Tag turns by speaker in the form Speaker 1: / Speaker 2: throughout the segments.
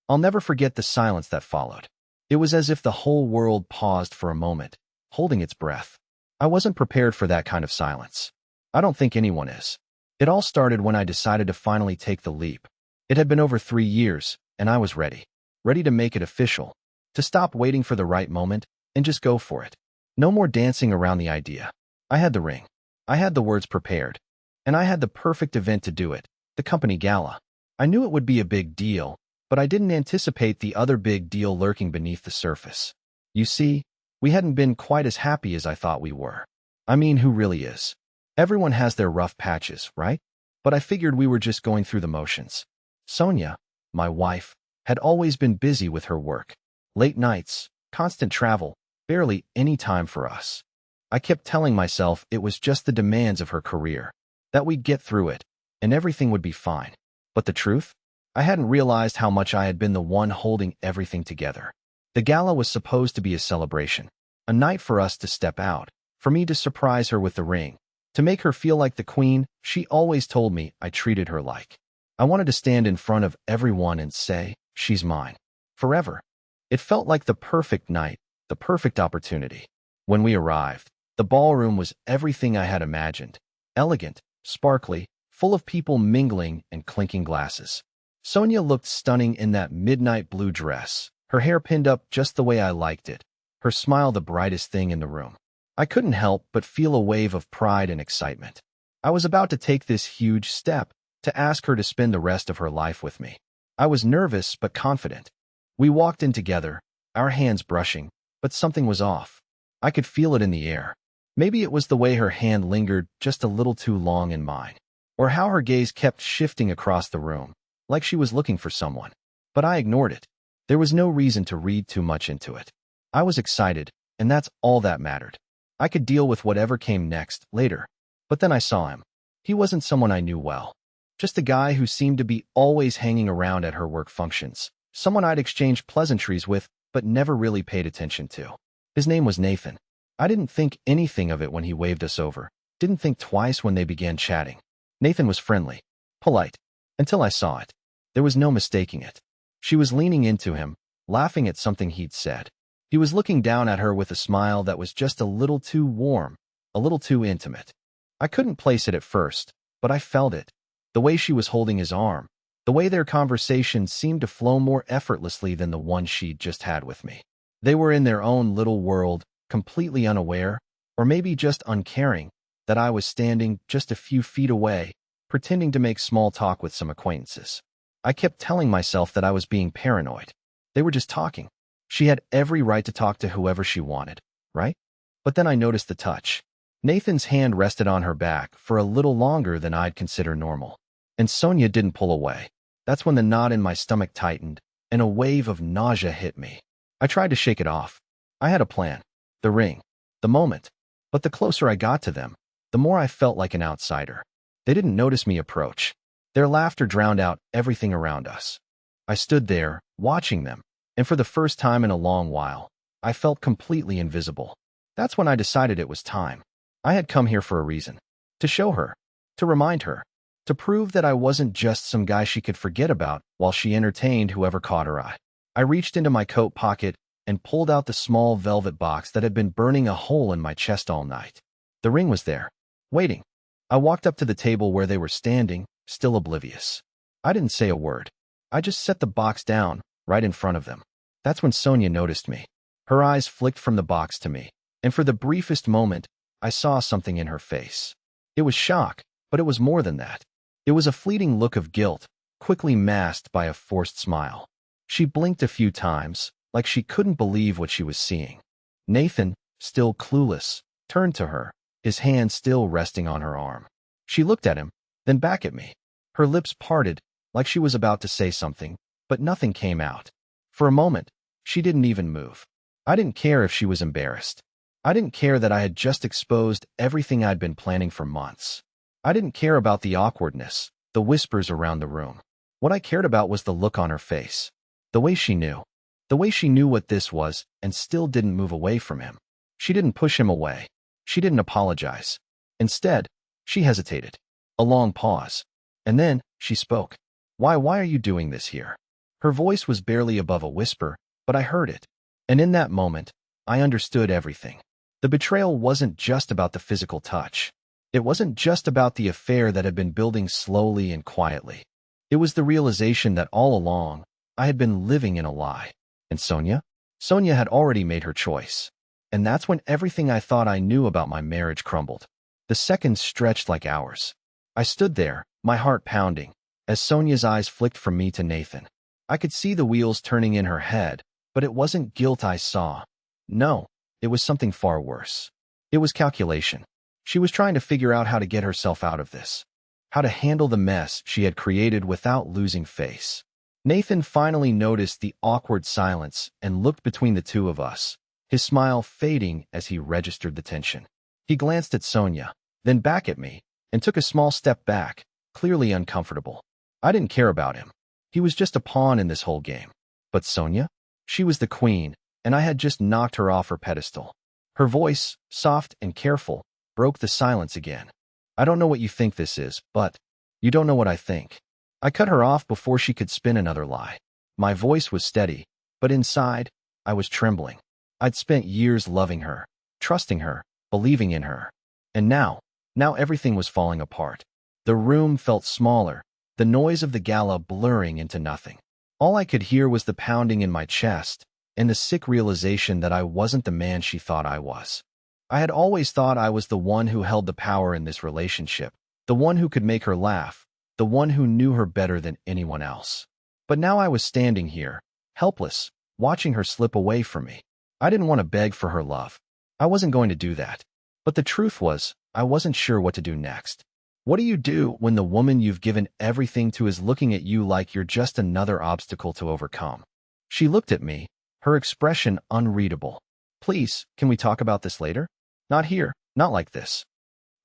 Speaker 1: I'll never forget the silence that followed. It was as if the whole world paused for a moment, holding its breath. I wasn't prepared for that kind of silence. I don't think anyone is. It all started when I decided to finally take the leap. It had been over 3 years, and I was ready. Ready to make it official. To stop waiting for the right moment, and just go for it. No more dancing around the idea. I had the ring. I had the words prepared. And I had the perfect event to do it, the company gala. I knew it would be a big deal, but I didn't anticipate the other big deal lurking beneath the surface. You see, we hadn't been quite as happy as I thought we were. I mean, who really is? Everyone has their rough patches, right? But I figured we were just going through the motions. Sonia, my wife, had always been busy with her work. Late nights, constant travel, barely any time for us. I kept telling myself it was just the demands of her career, that we'd get through it, and everything would be fine. But the truth? I hadn't realized how much I had been the one holding everything together. The gala was supposed to be a celebration, a night for us to step out, for me to surprise her with the ring, to make her feel like the queen she always told me I treated her like. I wanted to stand in front of everyone and say, she's mine. Forever. It felt like the perfect night, the perfect opportunity. When we arrived, the ballroom was everything I had imagined. Elegant, sparkly, full of people mingling and clinking glasses. Sonia looked stunning in that midnight blue dress, her hair pinned up just the way I liked it, her smile the brightest thing in the room. I couldn't help but feel a wave of pride and excitement. I was about to take this huge step, to ask her to spend the rest of her life with me. I was nervous but confident. We walked in together, our hands brushing, but something was off. I could feel it in the air. Maybe it was the way her hand lingered just a little too long in mine, or how her gaze kept shifting across the room, like she was looking for someone. But I ignored it. There was no reason to read too much into it. I was excited, and that's all that mattered. I could deal with whatever came next, later. But then I saw him. He wasn't someone I knew well. Just a guy who seemed to be always hanging around at her work functions. Someone I'd exchanged pleasantries with, but never really paid attention to. His name was Nathan. I didn't think anything of it when he waved us over. Didn't think twice when they began chatting. Nathan was friendly, polite, until I saw it. There was no mistaking it. She was leaning into him, laughing at something he'd said. He was looking down at her with a smile that was just a little too warm, a little too intimate. I couldn't place it at first, but I felt it. The way she was holding his arm, the way their conversation seemed to flow more effortlessly than the one she'd just had with me. They were in their own little world, completely unaware, or maybe just uncaring, that I was standing just a few feet away, pretending to make small talk with some acquaintances. I kept telling myself that I was being paranoid. They were just talking. She had every right to talk to whoever she wanted, right? But then I noticed the touch. Nathan's hand rested on her back for a little longer than I'd consider normal. And Sonia didn't pull away. That's when the knot in my stomach tightened, and a wave of nausea hit me. I tried to shake it off. I had a plan. The ring. The moment. But the closer I got to them, the more I felt like an outsider. They didn't notice me approach. Their laughter drowned out everything around us. I stood there, watching them, and for the first time in a long while, I felt completely invisible. That's when I decided it was time. I had come here for a reason. To show her. To remind her. To prove that I wasn't just some guy she could forget about while she entertained whoever caught her eye. I reached into my coat pocket and pulled out the small velvet box that had been burning a hole in my chest all night. The ring was there, waiting. I walked up to the table where they were standing, still oblivious. I didn't say a word. I just set the box down, right in front of them. That's when Sonia noticed me. Her eyes flicked from the box to me, and for the briefest moment, I saw something in her face. It was shock, but it was more than that. It was a fleeting look of guilt, quickly masked by a forced smile. She blinked a few times, like she couldn't believe what she was seeing. Nathan, still clueless, turned to her, his hand still resting on her arm. She looked at him, then back at me. Her lips parted, like she was about to say something, but nothing came out. For a moment, she didn't even move. I didn't care if she was embarrassed. I didn't care that I had just exposed everything I'd been planning for months. I didn't care about the awkwardness, the whispers around the room. What I cared about was the look on her face. The way she knew. The way she knew what this was and still didn't move away from him. She didn't push him away. She didn't apologize. Instead, she hesitated. A long pause. And then, she spoke. Why are you doing this here? Her voice was barely above a whisper, but I heard it. And in that moment, I understood everything. The betrayal wasn't just about the physical touch. It wasn't just about the affair that had been building slowly and quietly. It was the realization that all along, I had been living in a lie. And Sonia? Sonia had already made her choice. And that's when everything I thought I knew about my marriage crumbled. The seconds stretched like hours. I stood there, my heart pounding, as Sonia's eyes flicked from me to Nathan. I could see the wheels turning in her head, but it wasn't guilt I saw. No, it was something far worse. It was calculation. She was trying to figure out how to get herself out of this, how to handle the mess she had created without losing face. Nathan finally noticed the awkward silence and looked between the two of us, his smile fading as he registered the tension. He glanced at Sonia, then back at me, and took a small step back, clearly uncomfortable. I didn't care about him. He was just a pawn in this whole game. But Sonia? She was the queen, and I had just knocked her off her pedestal. Her voice, soft and careful, broke the silence again. I don't know what you think this is, but you don't know what I think. I cut her off before she could spin another lie. My voice was steady, but inside, I was trembling. I'd spent years loving her, trusting her, believing in her. And now everything was falling apart. The room felt smaller, the noise of the gala blurring into nothing. All I could hear was the pounding in my chest and the sick realization that I wasn't the man she thought I was. I had always thought I was the one who held the power in this relationship, the one who could make her laugh, the one who knew her better than anyone else. But now I was standing here, helpless, watching her slip away from me. I didn't want to beg for her love. I wasn't going to do that. But the truth was, I wasn't sure what to do next. What do you do when the woman you've given everything to is looking at you like you're just another obstacle to overcome? She looked at me, her expression unreadable. Please, can we talk about this later? Not here, not like this.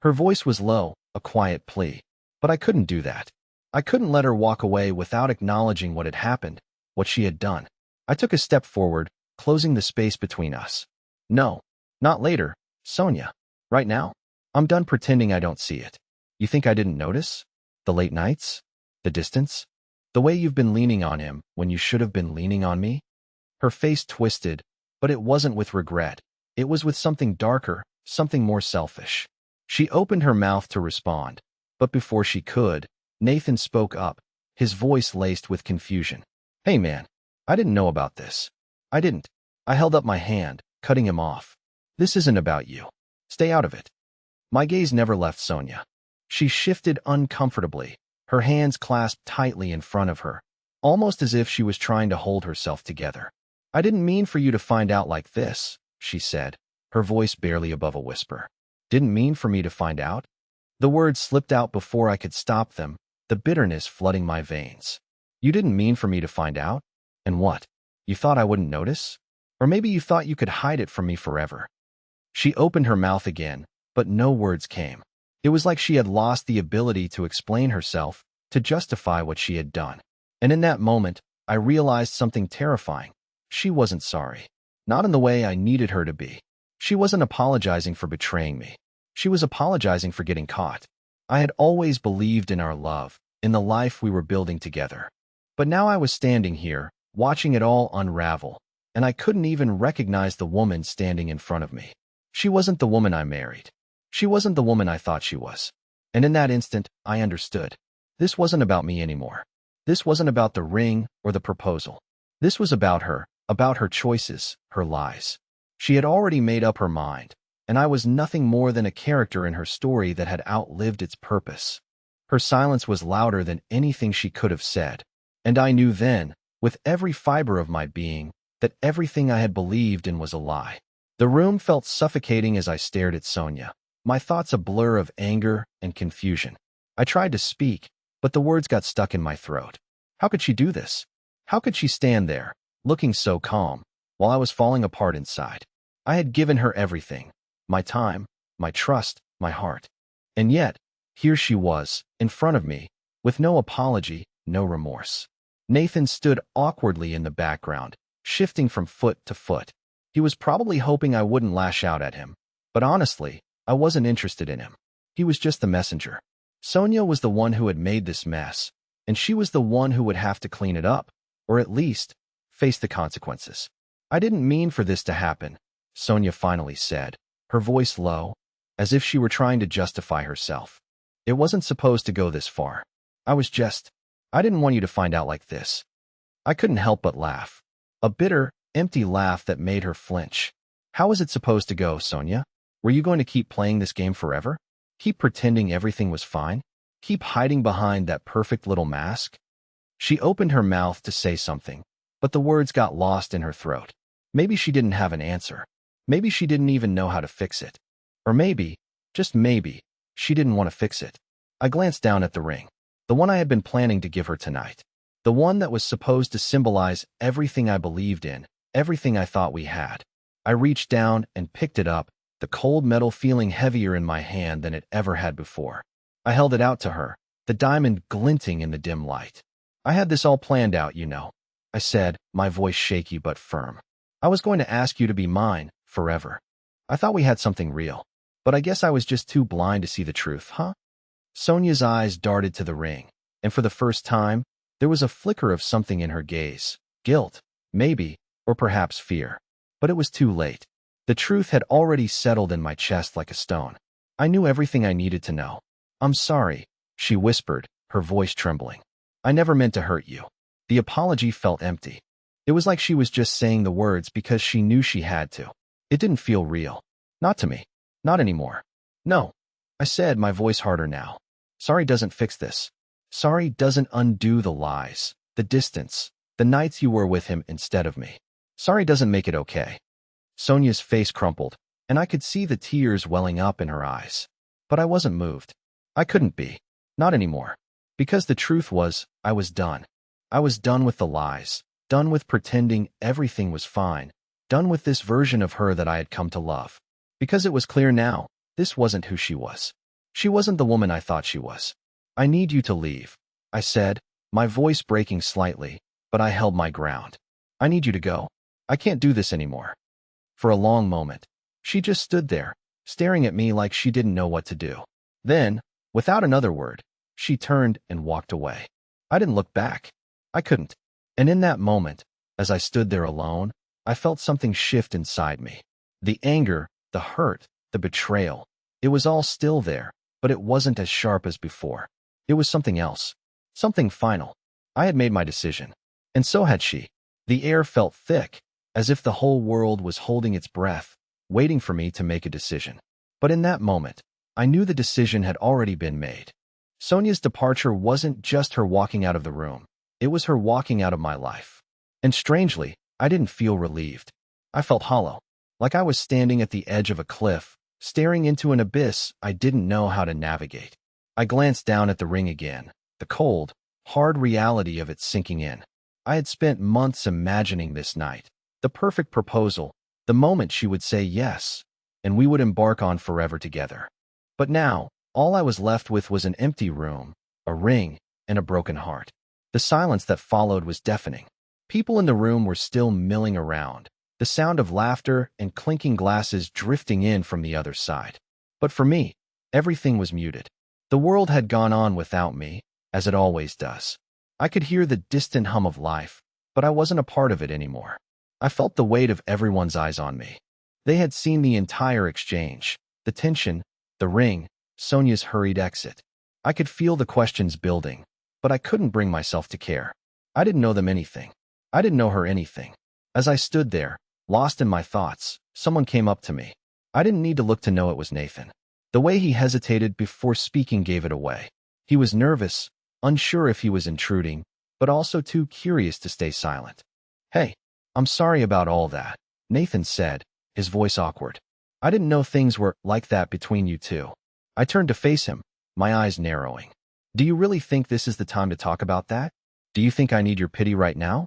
Speaker 1: Her voice was low, a quiet plea. But I couldn't do that. I couldn't let her walk away without acknowledging what had happened, what she had done. I took a step forward, closing the space between us. No, not later, Sonia. Right now? I'm done pretending I don't see it. You think I didn't notice? The late nights? The distance? The way you've been leaning on him when you should have been leaning on me? Her face twisted, but it wasn't with regret. It was with something darker, something more selfish. She opened her mouth to respond, but before she could, Nathan spoke up, his voice laced with confusion. Hey man, I didn't know about this. I didn't. I held up my hand, cutting him off. This isn't about you. Stay out of it. My gaze never left Sonia. She shifted uncomfortably, her hands clasped tightly in front of her, almost as if she was trying to hold herself together. I didn't mean for you to find out like this, she said, her voice barely above a whisper. Didn't mean for me to find out? The words slipped out before I could stop them, the bitterness flooding my veins. You didn't mean for me to find out? And what? You thought I wouldn't notice? Or maybe you thought you could hide it from me forever. She opened her mouth again, but no words came. It was like she had lost the ability to explain herself, to justify what she had done. And in that moment, I realized something terrifying. She wasn't sorry. Not in the way I needed her to be. She wasn't apologizing for betraying me. She was apologizing for getting caught. I had always believed in our love, in the life we were building together. But now I was standing here, watching it all unravel, and I couldn't even recognize the woman standing in front of me. She wasn't the woman I married. She wasn't the woman I thought she was. And in that instant, I understood. This wasn't about me anymore. This wasn't about the ring or the proposal. This was about her choices, her lies. She had already made up her mind, and I was nothing more than a character in her story that had outlived its purpose. Her silence was louder than anything she could have said, and I knew then, with every fiber of my being, that everything I had believed in was a lie. The room felt suffocating as I stared at Sonia, my thoughts a blur of anger and confusion. I tried to speak, but the words got stuck in my throat. How could she do this? How could she stand there, looking so calm, while I was falling apart inside? I had given her everything, my time, my trust, my heart. And yet, here she was, in front of me, with no apology, no remorse. Nathan stood awkwardly in the background, shifting from foot to foot. He was probably hoping I wouldn't lash out at him, but honestly, I wasn't interested in him. He was just the messenger. Sonia was the one who had made this mess, and she was the one who would have to clean it up. or at least face the consequences. I didn't mean for this to happen, Sonia finally said, her voice low, as if she were trying to justify herself. It wasn't supposed to go this far. I didn't want you to find out like this. I couldn't help but laugh. A bitter, empty laugh that made her flinch. How was it supposed to go, Sonia? Were you going to keep playing this game forever? Keep pretending everything was fine? Keep hiding behind that perfect little mask? She opened her mouth to say something, but the words got lost in her throat. Maybe she didn't have an answer. Maybe she didn't even know how to fix it. Or maybe, just maybe, she didn't want to fix it. I glanced down at the ring, the one I had been planning to give her tonight. The one that was supposed to symbolize everything I believed in, everything I thought we had. I reached down and picked it up, the cold metal feeling heavier in my hand than it ever had before. I held it out to her, the diamond glinting in the dim light. I had this all planned out, you know, I said, my voice shaky but firm. I was going to ask you to be mine, forever. I thought we had something real, but I guess I was just too blind to see the truth, huh? Sonia's eyes darted to the ring, and for the first time, there was a flicker of something in her gaze. Guilt, maybe, or perhaps fear. But it was too late. The truth had already settled in my chest like a stone. I knew everything I needed to know. I'm sorry, she whispered, her voice trembling. I never meant to hurt you. The apology felt empty. It was like she was just saying the words because she knew she had to. It didn't feel real. Not to me. Not anymore. No, I said, my voice harder now. Sorry doesn't fix this. Sorry doesn't undo the lies, the distance, the nights you were with him instead of me. Sorry doesn't make it okay. Sonia's face crumpled, and I could see the tears welling up in her eyes. But I wasn't moved. I couldn't be. Not anymore. Because the truth was, I was done. I was done with the lies, done with pretending everything was fine, done with this version of her that I had come to love. Because it was clear now, this wasn't who she was. She wasn't the woman I thought she was. I need you to leave, I said, my voice breaking slightly, but I held my ground. I need you to go. I can't do this anymore. For a long moment, she just stood there, staring at me like she didn't know what to do. Then, without another word, she turned and walked away. I didn't look back. I couldn't. And in that moment, as I stood there alone, I felt something shift inside me. The anger, the hurt, the betrayal. It was all still there, but it wasn't as sharp as before. It was something else. Something final. I had made my decision. And so had she. The air felt thick, as if the whole world was holding its breath, waiting for me to make a decision. But in that moment, I knew the decision had already been made. Sonia's departure wasn't just her walking out of the room. It was her walking out of my life. And strangely, I didn't feel relieved. I felt hollow, like I was standing at the edge of a cliff, staring into an abyss I didn't know how to navigate. I glanced down at the ring again, the cold, hard reality of it sinking in. I had spent months imagining this night, the perfect proposal, the moment she would say yes, and we would embark on forever together. But now, all I was left with was an empty room, a ring, and a broken heart. The silence that followed was deafening. People in the room were still milling around, the sound of laughter and clinking glasses drifting in from the other side. But for me, everything was muted. The world had gone on without me, as it always does. I could hear the distant hum of life, but I wasn't a part of it anymore. I felt the weight of everyone's eyes on me. They had seen the entire exchange, the tension, the ring, Sonia's hurried exit. I could feel the questions building, but I couldn't bring myself to care. I didn't know them anything. I didn't know her anything. As I stood there, lost in my thoughts, someone came up to me. I didn't need to look to know it was Nathan. The way he hesitated before speaking gave it away. He was nervous, unsure if he was intruding, but also too curious to stay silent. Hey, I'm sorry about all that, Nathan said, his voice awkward. I didn't know things were like that between you two. I turned to face him, my eyes narrowing. Do you really think this is the time to talk about that? Do you think I need your pity right now?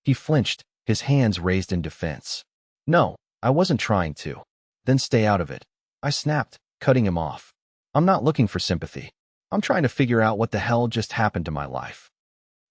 Speaker 1: He flinched, his hands raised in defense. No, I wasn't trying to. Then stay out of it. I snapped, cutting him off. I'm not looking for sympathy. I'm trying to figure out what the hell just happened to my life.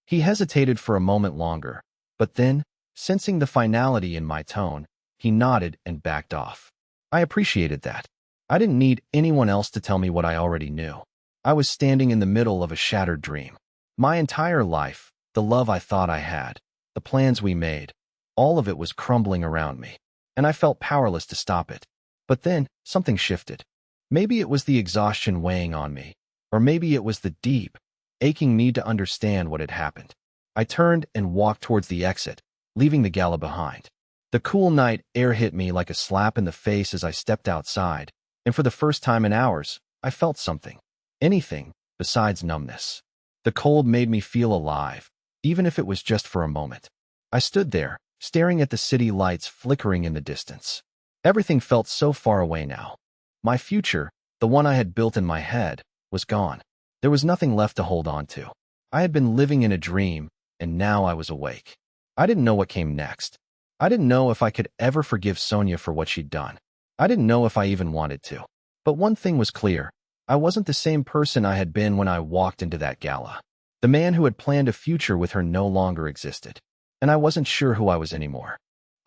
Speaker 1: He hesitated for a moment longer, but then, sensing the finality in my tone, he nodded and backed off. I appreciated that. I didn't need anyone else to tell me what I already knew. I was standing in the middle of a shattered dream. My entire life, the love I thought I had, the plans we made. All of it was crumbling around me, and I felt powerless to stop it. But then, something shifted. Maybe it was the exhaustion weighing on me, or maybe it was the deep, aching need to understand what had happened. I turned and walked towards the exit, leaving the gala behind. The cool night air hit me like a slap in the face as I stepped outside, and for the first time in hours, I felt something. Anything besides numbness. The cold made me feel alive, even if it was just for a moment. I stood there, staring at the city lights flickering in the distance. Everything felt so far away now. My future, the one I had built in my head, was gone. There was nothing left to hold on to. I had been living in a dream, and now I was awake. I didn't know what came next. I didn't know if I could ever forgive Sonia for what she'd done. I didn't know if I even wanted to. But one thing was clear. I wasn't the same person I had been when I walked into that gala. The man who had planned a future with her no longer existed, and I wasn't sure who I was anymore.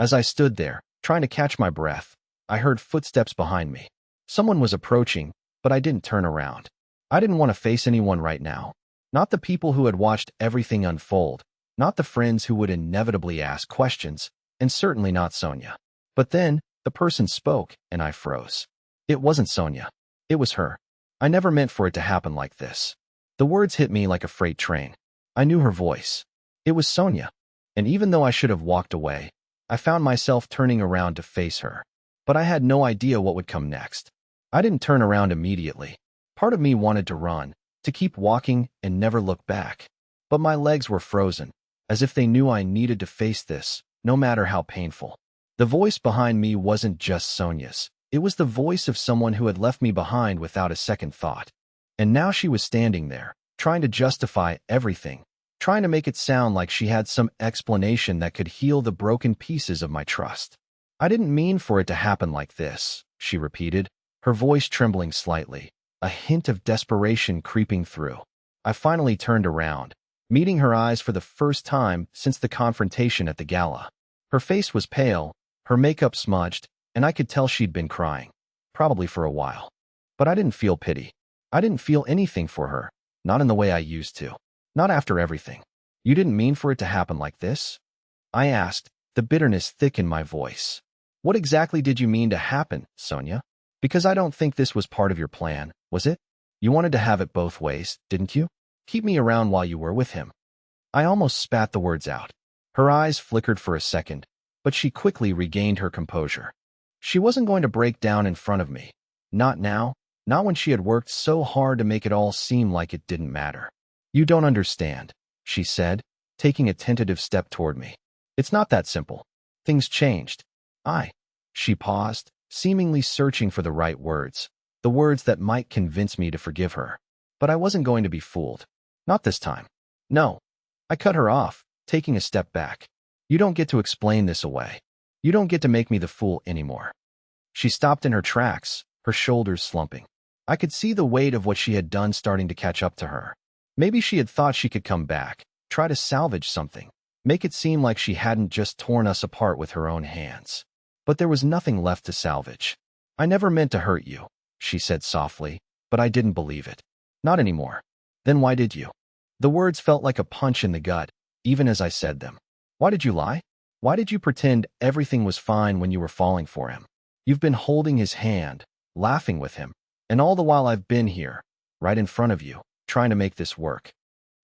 Speaker 1: As I stood there, trying to catch my breath, I heard footsteps behind me. Someone was approaching, but I didn't turn around. I didn't want to face anyone right now. Not the people who had watched everything unfold, not the friends who would inevitably ask questions, and certainly not Sonia. But then, the person spoke, and I froze. It wasn't Sonia. It was her. I never meant for it to happen like this. The words hit me like a freight train. I knew her voice. It was Sonia. And even though I should have walked away, I found myself turning around to face her. But I had no idea what would come next. I didn't turn around immediately. Part of me wanted to run, to keep walking and never look back. But my legs were frozen, as if they knew I needed to face this, no matter how painful. The voice behind me wasn't just Sonia's. It was the voice of someone who had left me behind without a second thought. And now she was standing there, trying to justify everything, trying to make it sound like she had some explanation that could heal the broken pieces of my trust. I didn't mean for it to happen like this, she repeated, her voice trembling slightly, a hint of desperation creeping through. I finally turned around, meeting her eyes for the first time since the confrontation at the gala. Her face was pale, her makeup smudged, and I could tell she'd been crying, probably for a while. But I didn't feel pity. I didn't feel anything for her, not in the way I used to. Not after everything. You didn't mean for it to happen like this? I asked, the bitterness thick in my voice. What exactly did you mean to happen, Sonia? Because I don't think this was part of your plan, was it? You wanted to have it both ways, didn't you? Keep me around while you were with him. I almost spat the words out. Her eyes flickered for a second, but she quickly regained her composure. She wasn't going to break down in front of me. Not now, not when she had worked so hard to make it all seem like it didn't matter. You don't understand, she said, taking a tentative step toward me. It's not that simple. Things changed. She paused, seemingly searching for the right words, the words that might convince me to forgive her. But I wasn't going to be fooled. Not this time. No. I cut her off, taking a step back. You don't get to explain this away. You don't get to make me the fool anymore. She stopped in her tracks, her shoulders slumping. I could see the weight of what she had done starting to catch up to her. Maybe she had thought she could come back, try to salvage something, make it seem like she hadn't just torn us apart with her own hands. But there was nothing left to salvage. I never meant to hurt you, she said softly, but I didn't believe it. Not anymore. Then why did you? The words felt like a punch in the gut, even as I said them. Why did you lie? Why did you pretend everything was fine when you were falling for him? You've been holding his hand, laughing with him, and all the while I've been here, right in front of you, trying to make this work.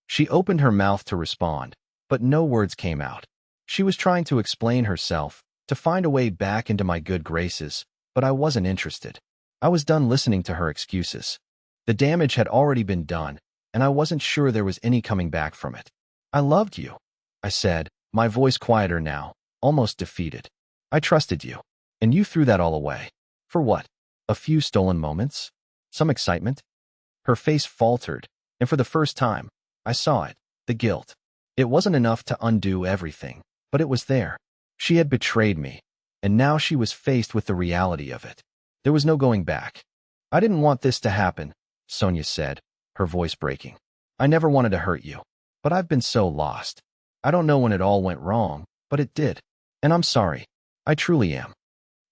Speaker 1: She opened her mouth to respond, but no words came out. She was trying to explain herself, to find a way back into my good graces, but I wasn't interested. I was done listening to her excuses. The damage had already been done, and I wasn't sure there was any coming back from it. I loved you, I said, my voice quieter now, almost defeated. I trusted you, and you threw that all away. For what? A few stolen moments? Some excitement? Her face faltered, and for the first time, I saw it, the guilt. It wasn't enough to undo everything, but it was there. She had betrayed me, and now she was faced with the reality of it. There was no going back. I didn't want this to happen, Sonia said, her voice breaking. I never wanted to hurt you, but I've been so lost. I don't know when it all went wrong, but it did. And I'm sorry. I truly am.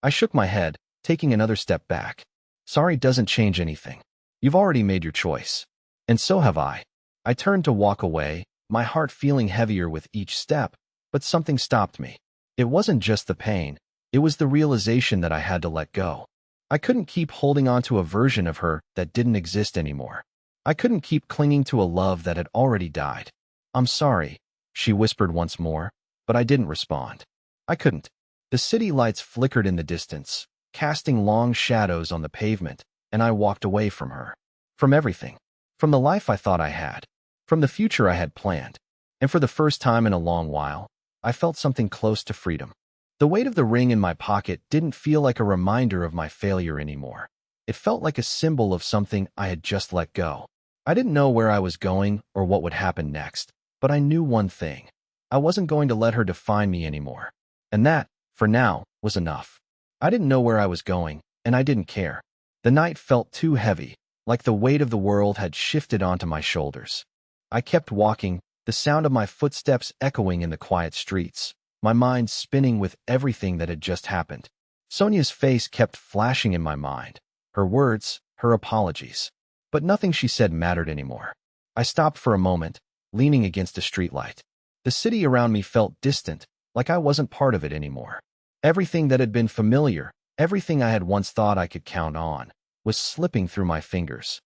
Speaker 1: I shook my head, taking another step back. Sorry doesn't change anything. You've already made your choice. And so have I. I turned to walk away, my heart feeling heavier with each step, But something stopped me. It wasn't just the pain. It was the realization that I had to let go. I couldn't keep holding on to a version of her that didn't exist anymore. I couldn't keep clinging to a love that had already died. "I'm sorry," she whispered once more, but I didn't respond. I couldn't. The city lights flickered in the distance, casting long shadows on the pavement, and I walked away from her. From everything. From the life I thought I had. From the future I had planned. And for the first time in a long while, I felt something close to freedom. The weight of the ring in my pocket didn't feel like a reminder of my failure anymore. It felt like a symbol of something I had just let go. I didn't know where I was going or what would happen next, but I knew one thing. I wasn't going to let her define me anymore. And that, for now, was enough. I didn't know where I was going, and I didn't care. The night felt too heavy, like the weight of the world had shifted onto my shoulders. I kept walking, the sound of my footsteps echoing in the quiet streets, my mind spinning with everything that had just happened. Sonia's face kept flashing in my mind, her words, her apologies. But nothing she said mattered anymore. I stopped for a moment, leaning against a streetlight. The city around me felt distant, like I wasn't part of it anymore. Everything that had been familiar, everything I had once thought I could count on, was slipping through my fingers.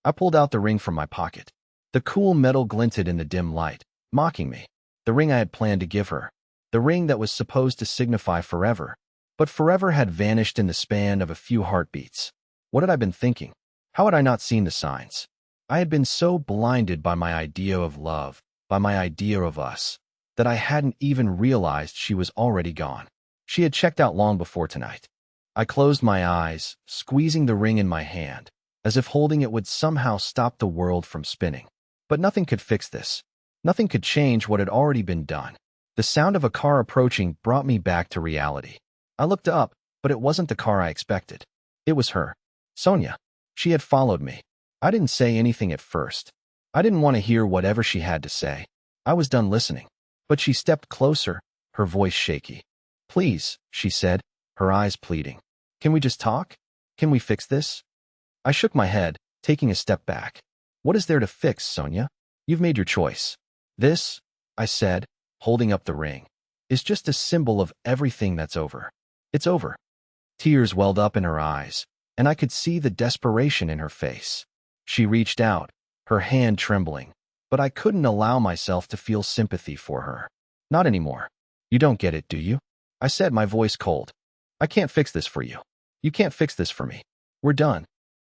Speaker 1: I pulled out the ring from my pocket. The cool metal glinted in the dim light, mocking me. The ring I had planned to give her. The ring that was supposed to signify forever. But forever had vanished in the span of a few heartbeats. What had I been thinking? How had I not seen the signs? I had been so blinded by my idea of love, by my idea of us, that I hadn't even realized she was already gone. She had checked out long before tonight. I closed my eyes, squeezing the ring in my hand, as if holding it would somehow stop the world from spinning. But nothing could fix this. Nothing could change what had already been done. The sound of a car approaching brought me back to reality. I looked up, but it wasn't the car I expected. It was her. Sonia. She had followed me. I didn't say anything at first. I didn't want to hear whatever she had to say. I was done listening. But she stepped closer, her voice shaky. "Please," she said, her eyes pleading. "Can we just talk? Can we fix this?" I shook my head, taking a step back. "What is there to fix, Sonia? You've made your choice. This," I said, holding up the ring, "is just a symbol of everything that's over. It's over." Tears welled up in her eyes, and I could see the desperation in her face. She reached out, her hand trembling, but I couldn't allow myself to feel sympathy for her. "Not anymore. You don't get it, do you?" I said, my voice cold. "I can't fix this for you. You can't fix this for me. We're done."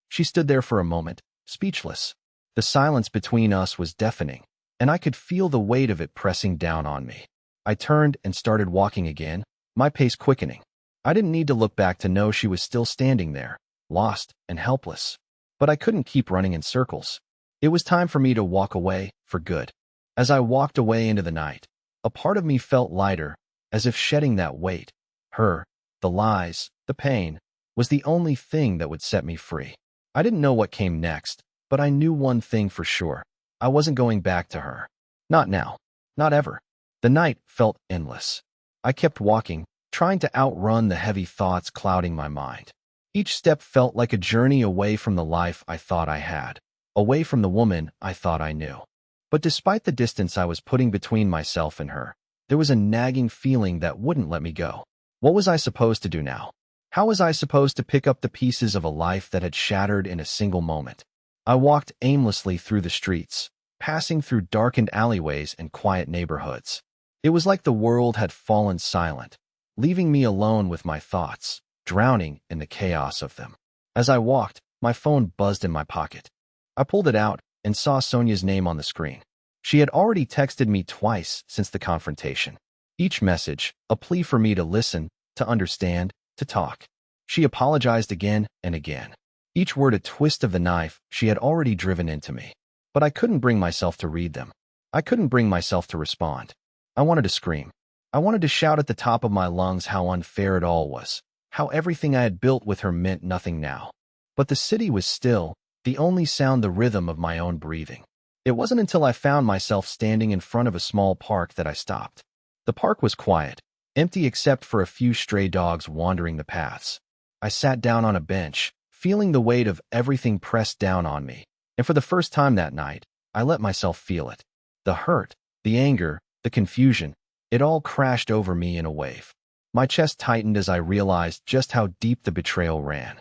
Speaker 1: She stood there for a moment, speechless. The silence between us was deafening, and I could feel the weight of it pressing down on me. I turned and started walking again, my pace quickening. I didn't need to look back to know she was still standing there, lost and helpless. But I couldn't keep running in circles. It was time for me to walk away, for good. As I walked away into the night, a part of me felt lighter, as if shedding that weight, her, the lies, the pain, was the only thing that would set me free. I didn't know what came next, but I knew one thing for sure. I wasn't going back to her. Not now. Not ever. The night felt endless. I kept walking, trying to outrun the heavy thoughts clouding my mind. Each step felt like a journey away from the life I thought I had, away from the woman I thought I knew. But despite the distance I was putting between myself and her, there was a nagging feeling that wouldn't let me go. What was I supposed to do now? How was I supposed to pick up the pieces of a life that had shattered in a single moment? I walked aimlessly through the streets, passing through darkened alleyways and quiet neighborhoods. It was like the world had fallen silent, leaving me alone with my thoughts, drowning in the chaos of them. As I walked, my phone buzzed in my pocket. I pulled it out and saw Sonia's name on the screen. She had already texted me twice since the confrontation. Each message, a plea for me to listen, to understand, to talk. She apologized again and again. Each word a twist of the knife she had already driven into me. But I couldn't bring myself to read them. I couldn't bring myself to respond. I wanted to scream. I wanted to shout at the top of my lungs how unfair it all was, how everything I had built with her meant nothing now. But the city was still, the only sound the rhythm of my own breathing. It wasn't until I found myself standing in front of a small park that I stopped. The park was quiet, empty except for a few stray dogs wandering the paths. I sat down on a bench, feeling the weight of everything pressed down on me, and for the first time that night, I let myself feel it. The hurt, the anger, the confusion, It all crashed over me in a wave. My chest tightened as I realized just how deep the betrayal ran.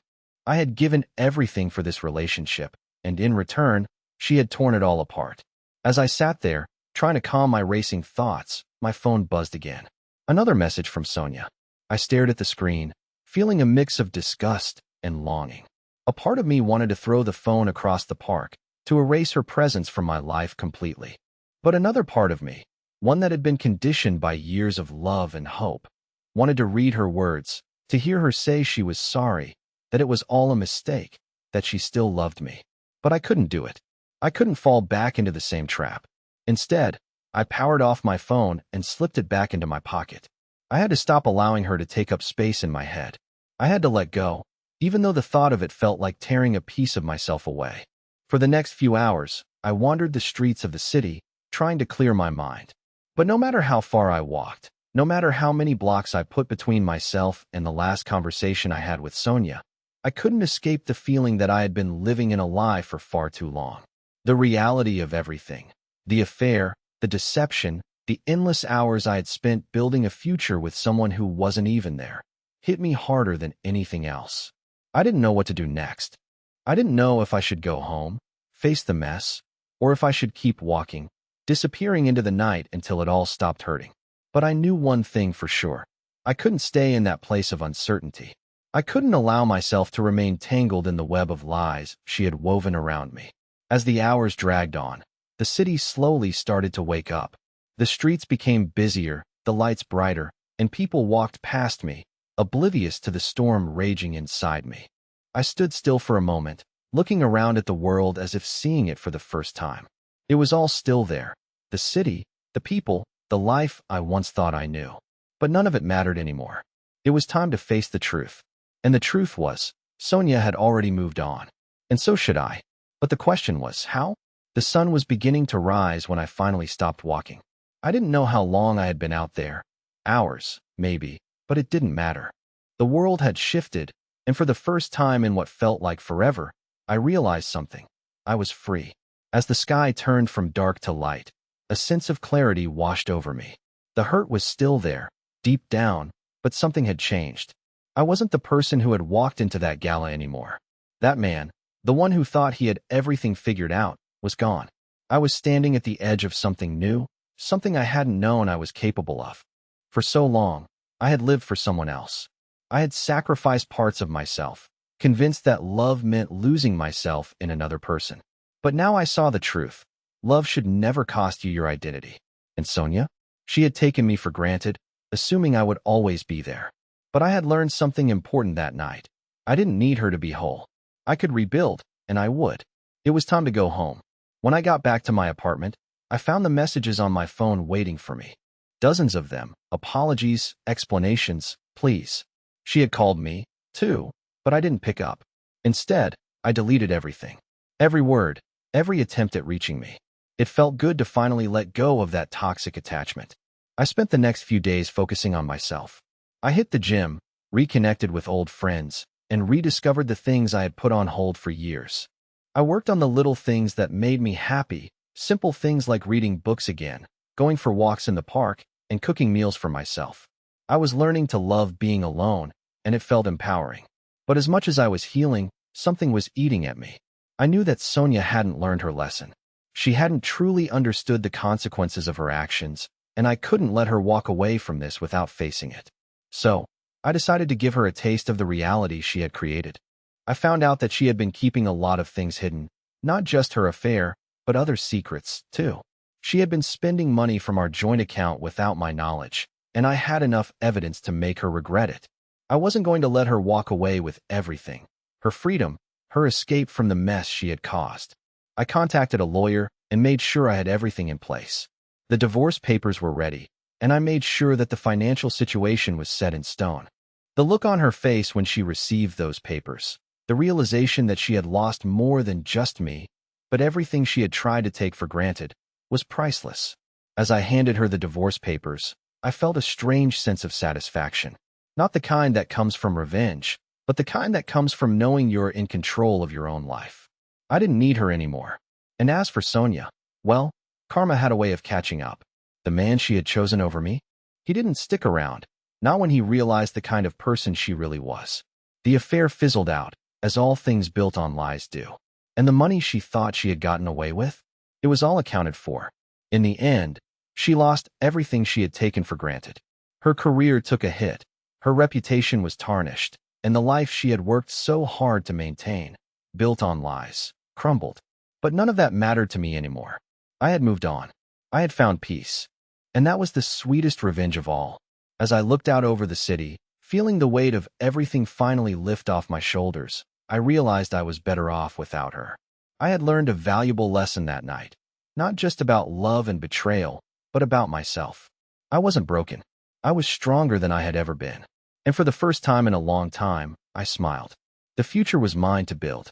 Speaker 1: I had given everything for this relationship, and in return, she had torn it all apart. As I sat there, trying to calm my racing thoughts, my phone buzzed again. Another message from Sonia. I stared at the screen, feeling a mix of disgust and longing. A part of me wanted to throw the phone across the park, to erase her presence from my life completely. But another part of me, one that had been conditioned by years of love and hope, wanted to read her words, to hear her say she was sorry, that it was all a mistake, that she still loved me. But I couldn't do it. I couldn't fall back into the same trap. Instead, I powered off my phone and slipped it back into my pocket. I had to stop allowing her to take up space in my head. I had to let go, even though the thought of it felt like tearing a piece of myself away. For the next few hours, I wandered the streets of the city, trying to clear my mind. But no matter how far I walked, no matter how many blocks I put between myself and the last conversation I had with Sonia, I couldn't escape the feeling that I had been living in a lie for far too long. The reality of everything, the affair, the deception, the endless hours I had spent building a future with someone who wasn't even there, hit me harder than anything else. I didn't know what to do next. I didn't know if I should go home, face the mess, or if I should keep walking, disappearing into the night until it all stopped hurting. But I knew one thing for sure. I couldn't stay in that place of uncertainty. I couldn't allow myself to remain tangled in the web of lies she had woven around me. As the hours dragged on, the city slowly started to wake up. The streets became busier, the lights brighter, and people walked past me, oblivious to the storm raging inside me. I stood still for a moment, looking around at the world as if seeing it for the first time. It was all still there. The city, the people, the life I once thought I knew. But none of it mattered anymore. It was time to face the truth. And the truth was, Sonia had already moved on. And so should I. But the question was, how? The sun was beginning to rise when I finally stopped walking. I didn't know how long I had been out there. Hours, maybe, but it didn't matter. The world had shifted, and for the first time in what felt like forever, I realized something. I was free. As the sky turned from dark to light, a sense of clarity washed over me. The hurt was still there, deep down, but something had changed. I wasn't the person who had walked into that gala anymore. That man, the one who thought he had everything figured out, was gone. I was standing at the edge of something new, something I hadn't known I was capable of. For so long, I had lived for someone else. I had sacrificed parts of myself, convinced that love meant losing myself in another person. But now I saw the truth. Love should never cost you your identity. And Sonia? She had taken me for granted, assuming I would always be there. But I had learned something important that night. I didn't need her to be whole. I could rebuild, and I would. It was time to go home. When I got back to my apartment, I found the messages on my phone waiting for me. Dozens of them, apologies, explanations, pleas. She had called me, too, but I didn't pick up. Instead, I deleted everything. Every word, every attempt at reaching me. It felt good to finally let go of that toxic attachment. I spent the next few days focusing on myself. I hit the gym, reconnected with old friends, and rediscovered the things I had put on hold for years. I worked on the little things that made me happy, simple things like reading books again, going for walks in the park, and cooking meals for myself. I was learning to love being alone, and it felt empowering. But as much as I was healing, something was eating at me. I knew that Sonia hadn't learned her lesson. She hadn't truly understood the consequences of her actions, and I couldn't let her walk away from this without facing it. So, I decided to give her a taste of the reality she had created. I found out that she had been keeping a lot of things hidden, not just her affair, but other secrets, too. She had been spending money from our joint account without my knowledge, and I had enough evidence to make her regret it. I wasn't going to let her walk away with everything. Her freedom, her escape from the mess she had caused. I contacted a lawyer and made sure I had everything in place. The divorce papers were ready, and I made sure that the financial situation was set in stone. The look on her face when she received those papers, the realization that she had lost more than just me, but everything she had tried to take for granted, was priceless. As I handed her the divorce papers, I felt a strange sense of satisfaction. Not the kind that comes from revenge, but the kind that comes from knowing you're in control of your own life. I didn't need her anymore. And as for Sonia, well, karma had a way of catching up. The man she had chosen over me, He didn't stick around, not when he realized the kind of person she really was. The affair fizzled out, as all things built on lies do. And the money she thought she had gotten away with? It was all accounted for. In the end, she lost everything she had taken for granted. Her career took a hit, her reputation was tarnished, and the life she had worked so hard to maintain, built on lies, crumbled. But none of that mattered to me anymore. I had moved on. I had found peace. And that was the sweetest revenge of all. As I looked out over the city, feeling the weight of everything finally lift off my shoulders, I realized I was better off without her. I had learned a valuable lesson that night, not just about love and betrayal, but about myself. I wasn't broken. I was stronger than I had ever been. And for the first time in a long time, I smiled. The future was mine to build.